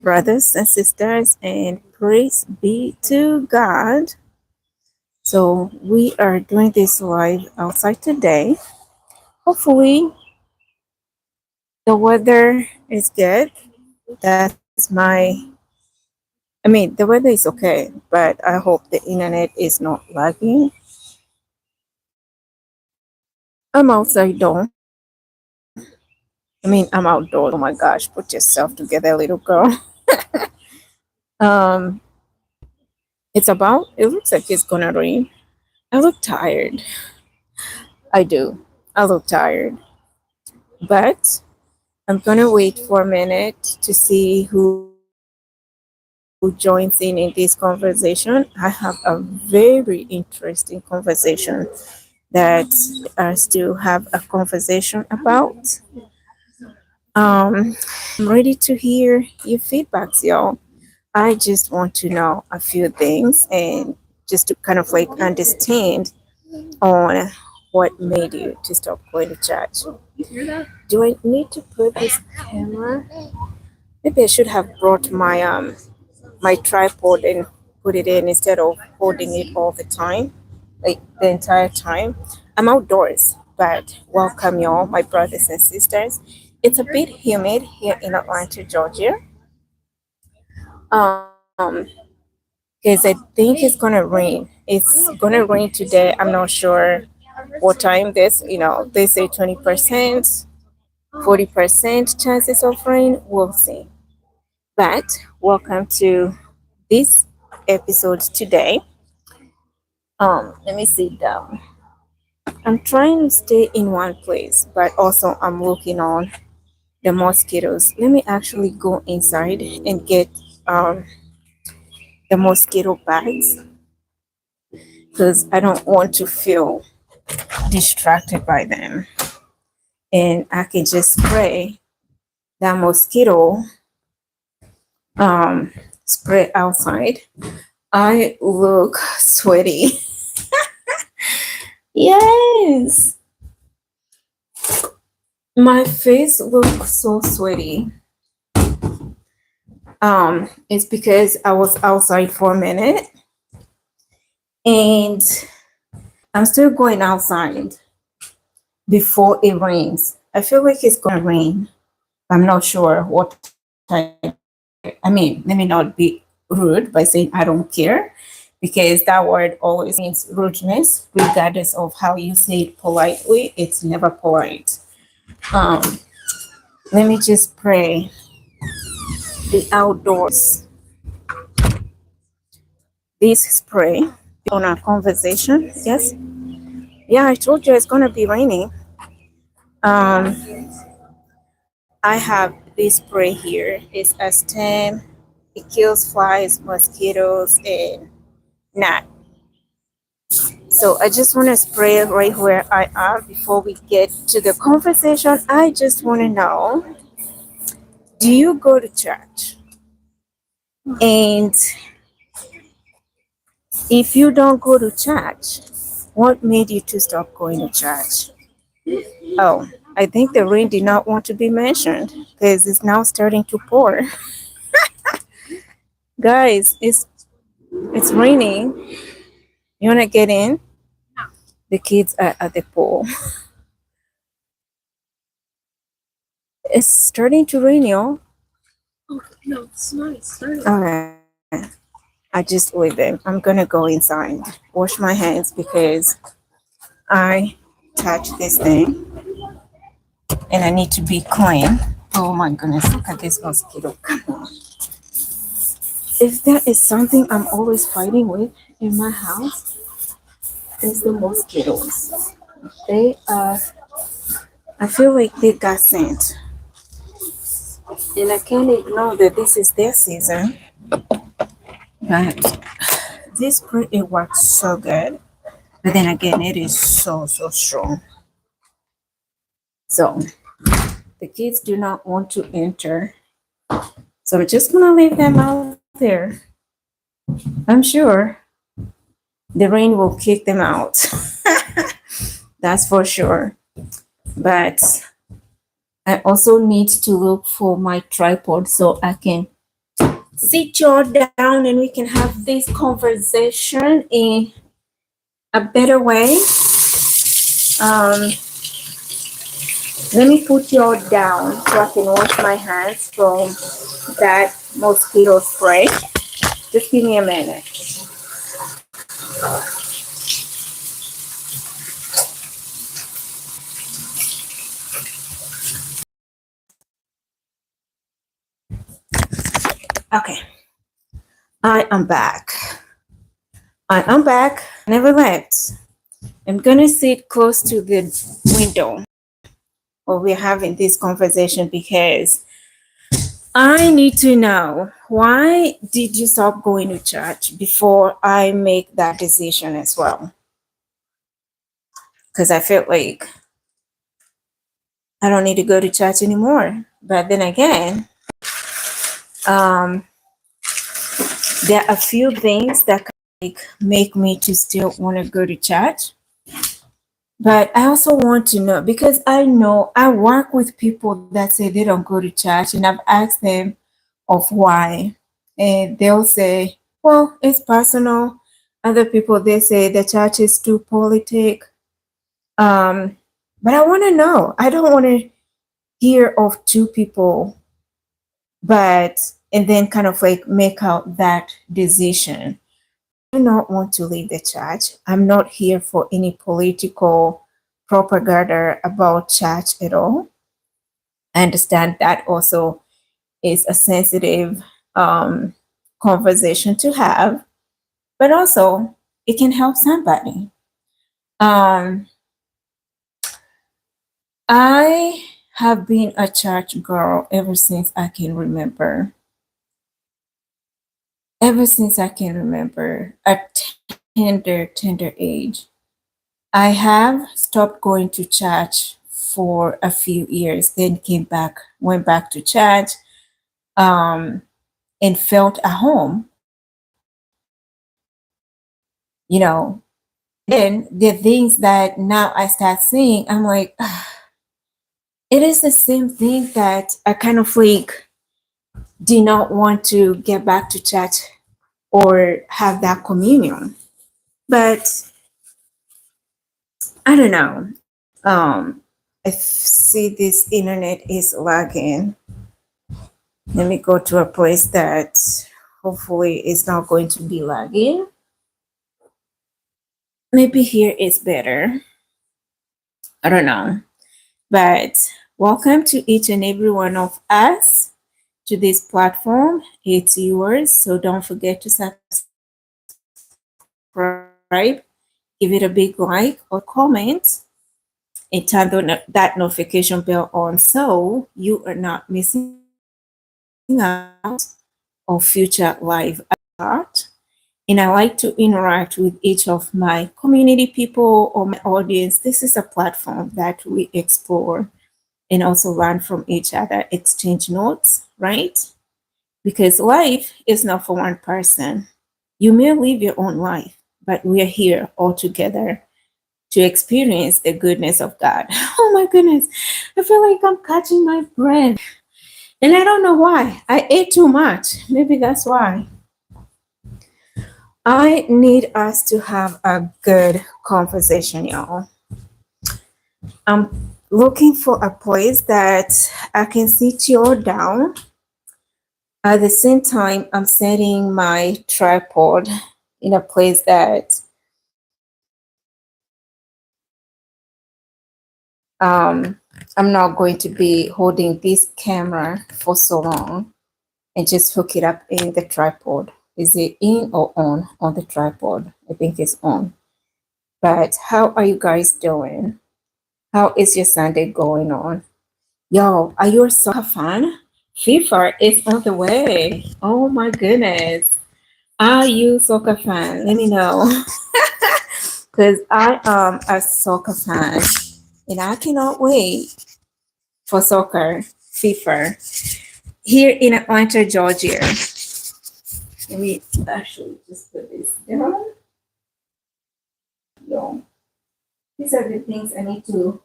brothers and sisters, and praise be to God. So, we are doing this live outside today. Hopefully, the weather is good. That's the weather is okay, but I hope the internet is not lagging. I'm outside though. I'm outdoors. Oh my gosh, put yourself together, little girl. Um, it looks like it's gonna rain. I look tired. I do. I look tired. But I'm gonna wait for a minute to see who joins in this conversation. I have a very interesting conversation that I want us to have a conversation about. I'm ready to hear your feedbacks, y'all. I just want to know a few things and just to kind of like understand on what made you to stop going to church. Do I need to put this camera? Maybe I should have brought my tripod and put it in instead of holding it all the time, like the entire time. I'm outdoors, but welcome y'all, my brothers and sisters. It's a bit humid here in Atlanta, Georgia. Um, because I think it's gonna rain. It's gonna rain today. I'm not sure what time they say 20%, 40% chances of rain. We'll see. But welcome to this episode today. Let me sit down. I'm trying to stay in one place, but also I'm looking on the mosquitoes. Let me actually go inside and get um the mosquito bites because I don't want to feel distracted by them. And I can just spray that mosquito um spray outside. I look sweaty. Yes, my face looks so sweaty. It's because I was outside for a minute and I'm still going outside before it rains. I feel like it's gonna rain. I'm not sure what time. Let me not be rude by saying I don't care because that word always means rudeness, regardless of how you say it politely. It's never polite. Um, Let me just pray the outdoors. This spray on our conversation. Yes. Yeah, I told you it's gonna be raining. Um, I have this spray here. It's a stem. It kills flies, mosquitoes, and gnat. So I just want to spray it right where I am before we get to the conversation. I just want to know, do you go to church? And if you don't go to church, what made you to stop going to church? Oh, I think the rain did not want to be mentioned because it's now starting to pour. Guys, it's raining. You wanna get in? The kids are at the pool. It's starting to rain, y'all. Oh no, it's not. It's starting. Alright. I just leave them. I'm gonna go inside, wash my hands because I touched this thing and I need to be clean. Oh my goodness, look at this mosquito. Come on. If there is something I'm always fighting with in my house, it's the mosquitoes. They are, I feel like they got sent. And I can't ignore that this is their season. But this spray, it works so good. But then again, it is so strong. So the kids do not want to enter. So I'm just gonna leave them out there. I'm sure the rain will kick them out. That's for sure. But I also need to look for my tripod so I can sit you down and we can have this conversation in a better way. Um, Let me put you all down so I can wash my hands from that mosquito spray. Just give me a minute. Okay, I am back. I am back. Never left. I'm gonna sit close to the window while we're having this conversation because I need to know, why did you stop going to church before I make that decision as well? Because I felt like I don't need to go to church anymore. But then again, um, there are a few things that like make me to still want to go to church. But I also want to know, because I know I work with people that say they don't go to church, and I've asked them of why, and they'll say, well, it's personal. Other people, they say the church is too politic. But I want to know. I don't want to hear of two people, but and then kind of like make out that decision. I do not want to leave the church. I'm not here for any political propaganda about church at all. I understand that also is a sensitive conversation to have, but also it can help somebody. Um, I have been a church girl ever since I can remember. Ever since I can remember, a tender age. I have stopped going to church for a few years, then went back to church, and felt at home, you know. Then the things that now I start seeing, I'm like, it is the same thing that I kind of like do not want to get back to church or have that communion. But I don't know. I see this internet is lagging. Let me go to a place that hopefully is not going to be lagging. Maybe here is better. I don't know. But welcome to each and every one of us to this platform. It's yours. So don't forget to subscribe, give it a big like or comment, and turn that notification bell on so you are not missing out on future live art. And I like to interact with each of my community people or my audience. This is a platform that we explore and also learn from each other, exchange notes, right? Because life is not for one person. You may live your own life, but we are here all together to experience the goodness of God. Oh my goodness, I feel like I'm catching my breath. And I don't know why. I ate too much. Maybe that's why. I need us to have a good conversation, y'all. I'm looking for a place that I can sit you all down. At the same time, I'm setting my tripod in a place that I'm not going to be holding this camera for so long, and just hook it up in the tripod. Is it in or on the tripod? I think it's on. But how are you guys doing? How is your Sunday going on? Yo, are you a soccer fan? FIFA is on the way. Oh my goodness. Are you a soccer fan? Let me know. Because I am a soccer fan and I cannot wait for soccer, FIFA, here in Atlanta, Georgia. Let me actually just put this down. Yo, these are the things I need to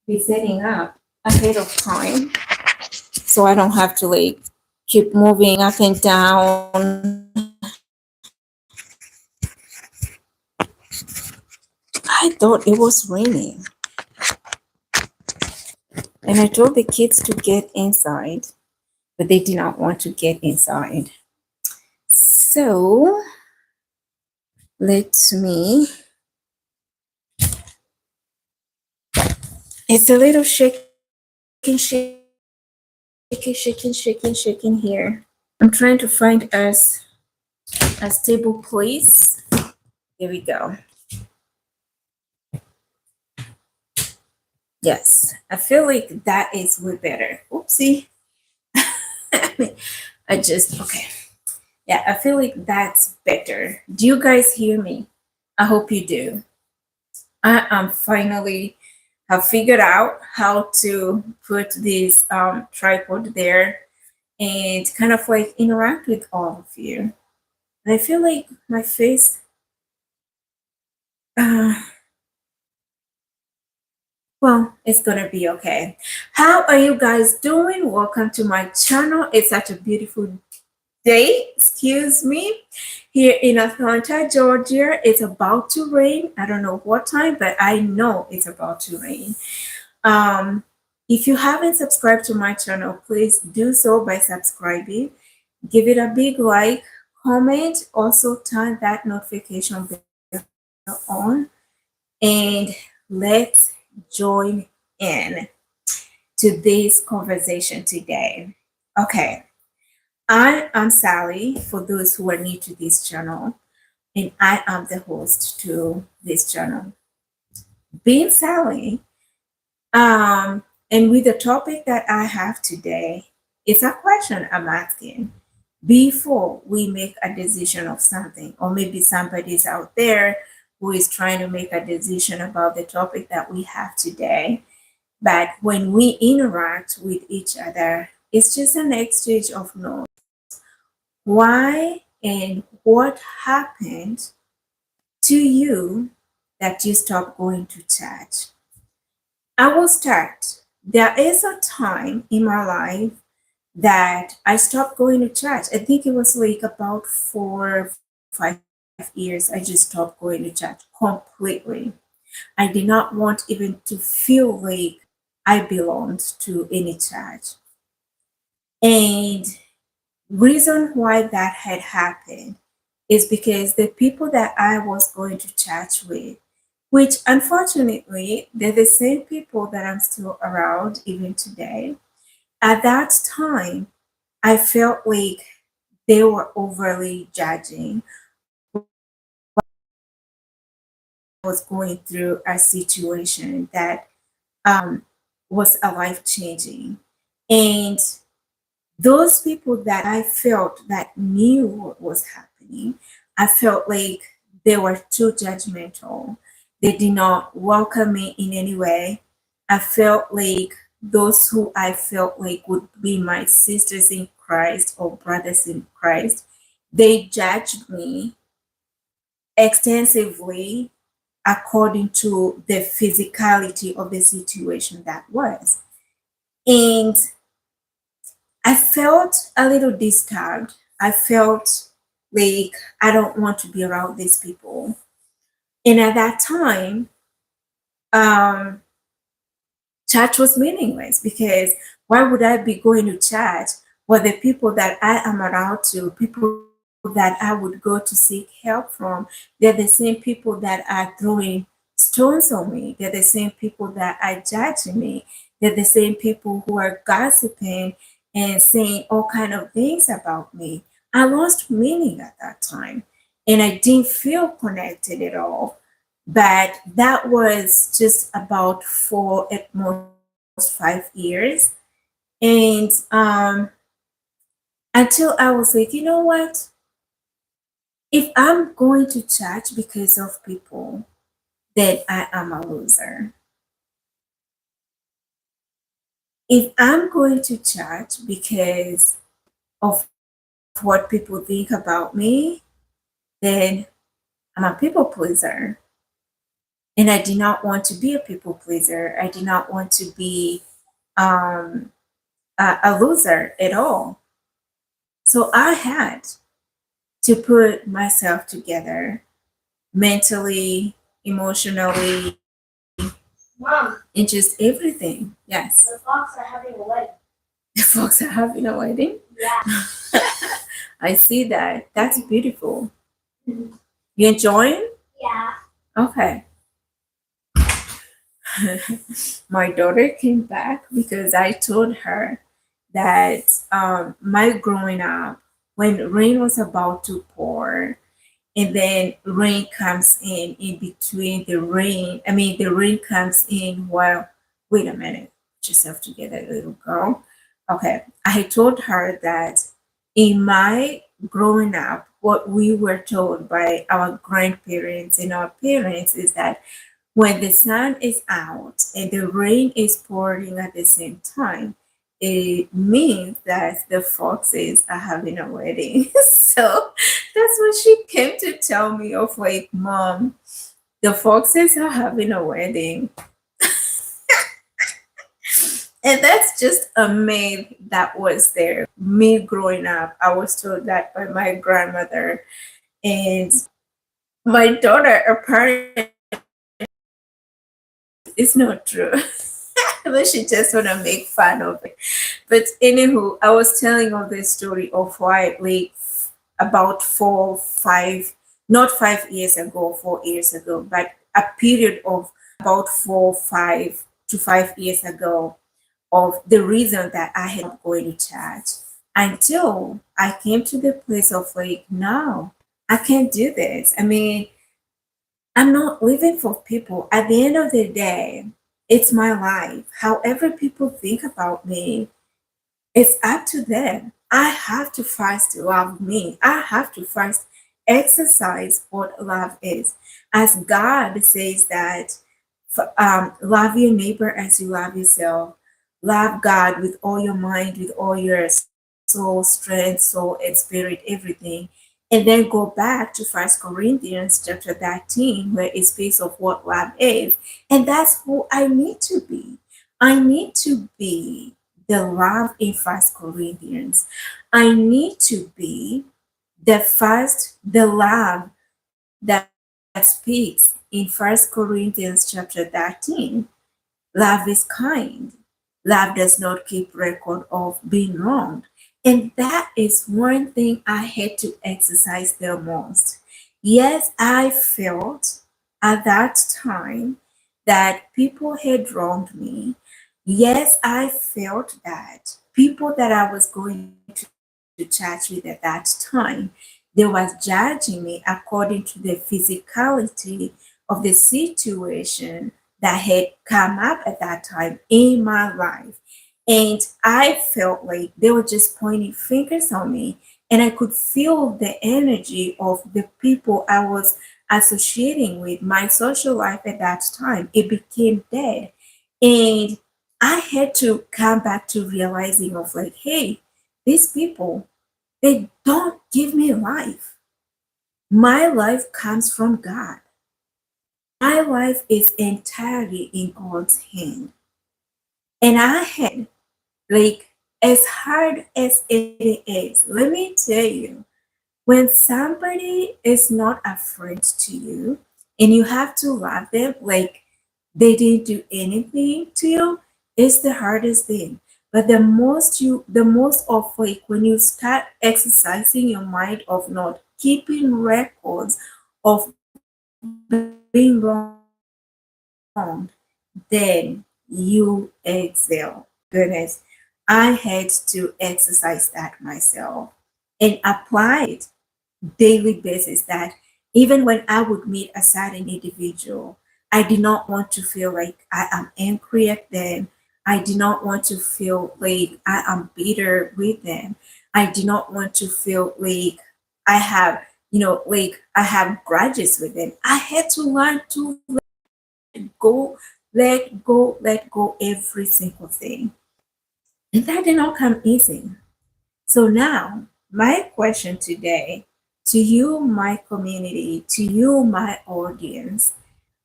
be setting up ahead of time so I don't have to like keep moving up and down. I thought it was raining. And I told the kids to get inside, but they did not want to get inside. So let me, it's a little shaking here. I'm trying to find us a stable place. Here we go. Yes, I feel like that is way better. Oopsie. Okay. Yeah, I feel like that's better. Do you guys hear me? I hope you do. I am finally have figured out how to put this tripod there and kind of like interact with all of you. And I feel like my face, uh, well, it's gonna be okay. How are you guys doing? Welcome to my channel. It's such a beautiful day, excuse me, here in Atlanta, Georgia. It's about to rain. I don't know what time, but I know it's about to rain. If you haven't subscribed to my channel, please do so by subscribing. Give it a big like, comment, also turn that notification bell on, and let's join in to this conversation today. Okay, I am Sally, for those who are new to this channel, and I am the host to this channel. Being Sally, and with the topic that I have today, it's a question I'm asking before we make a decision of something, or maybe somebody's out there who is trying to make a decision about the topic that we have today. But when we interact with each other, it's just an exchange of notes. Why and what happened to you that you stopped going to church? I will start. There is a time in my life that I stopped going to church. I think it was like about 4 or 5 years. I just stopped going to church completely. I did not want even to feel like I belonged to any church. And reason why that had happened is because the people that I was going to church with, which unfortunately they're the same people that I'm still around even today. At that time, I felt like they were overly judging. I was going through a situation that was a life changing. And those people that I felt that knew what was happening, I felt like they were too judgmental. They did not welcome me in any way. I felt like those who I felt like would be my sisters in Christ or brothers in Christ, they judged me extensively according to the physicality of the situation that was. And I felt a little disturbed. I felt like I don't want to be around these people. And at that time, um, church was meaningless because why would I be going to church where the people that I am around to, people that I would go to seek help from, they're the same people that are throwing stones on me. They're the same people that are judging me. They're the same people who are gossiping and saying all kind of things about me. I lost meaning at that time and I didn't feel connected at all. But that was just about 4 at most 5 years. And until I was like, you know what? If I'm going to church because of people, then I am a loser. If I'm going to church because of what people think about me, then I'm a people pleaser. And I did not want to be a people pleaser. I did not want to be um, a loser at all. So I had to put myself together mentally, emotionally, Mom, and just everything. Yes. the Fox are having a wedding. The folks are having a wedding. Yeah. I see that. That's beautiful. Mhm. You enjoying? Yeah. Okay. My daughter came back because I told her that my growing up, when rain was about to pour, and then rain comes in between the rain. I mean, the rain comes in while, wait a minute, put yourself together, little girl. Okay, I told her that in my growing up, what we were told by our grandparents and our parents is that when the sun is out and the rain is pouring at the same time, it means that the foxes are having a wedding. So that's what she came to tell me of like, Mom, the foxes are having a wedding. And that's just a myth that was there. Me growing up, I was told that by my grandmother. And my daughter apparently it's not true. But she just want to make fun of it. But anywho, I was telling of this story of why, like, about 4, 5, not 5 years ago, 4 years ago, but a period of about 4, 5 to 5 years ago, of the reason that I had not going to church until I came to the place of like, no, I can't do this. I mean, I'm not living for people. At the end of the day, it's my life. However, people think about me, it's up to them. I have to first love me. I have to first exercise what love is. As God says that, love your neighbor as you love yourself. Love God with all your mind, with all your soul, strength, soul, and spirit, everything. And then go back to First Corinthians chapter 13, where it speaks of what love is. And that's who I need to be. I need to be the love in First Corinthians. I need to be the love that speaks in First Corinthians chapter 13. Love is kind. Love does not keep record of being wronged. And that is one thing I had to exercise the most. Yes, I felt at that time that people had wronged me. Yes, I felt that people that I was going to church with at that time, they was judging me according to the physicality of the situation that had come up at that time in my life. And I felt like they were just pointing fingers on me. And I could feel the energy of the people I was associating with. My social life at that time, it became dead. And I had to come back to realizing of like, hey, these people, they don't give me life. My life comes from God. My life is entirely in God's hand. And I had, like, as hard as it is, let me tell you, when somebody is not a friend to you and you have to love them like they didn't do anything to you, it's the hardest thing. But the most of like when you start exercising your mind of not keeping records of being wronged, then you excel. Oh my goodness. I had to exercise that myself and apply it daily basis that even when I would meet a certain individual, I did not want to feel like I am angry at them. I did not want to feel like I am bitter with them. I did not want to feel like I have, like I have grudges with them. I had to learn to go, let go every single thing. And that did not come easy. So now, my question today to you, my community, to you, my audience,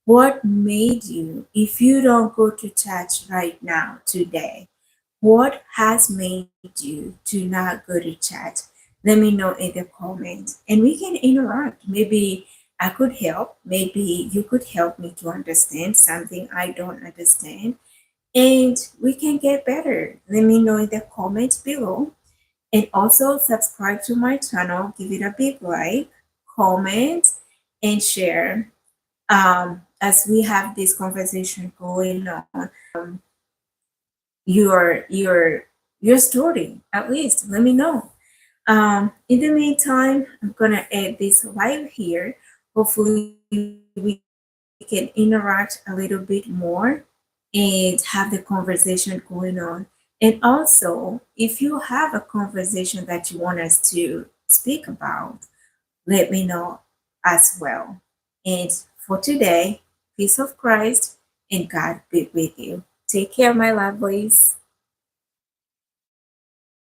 what made you, if you don't go to church right now, today, what has made you to not go to church? let me know in the comments and we can interact. Maybe I could help. Maybe you could help me to understand something I don't understand. And we can get better. Let me know in the comments below. And also subscribe to my channel, give it a big like, comment, and share. As we have this conversation going on, your story at least. Let me know. In the meantime, I'm gonna end this live here. Hopefully, we can interact a little bit more and have the conversation going on. And also, if you have a conversation that you want us to speak about, let me know as well. And for today, peace of Christ and God be with you. Take care, my lovelies.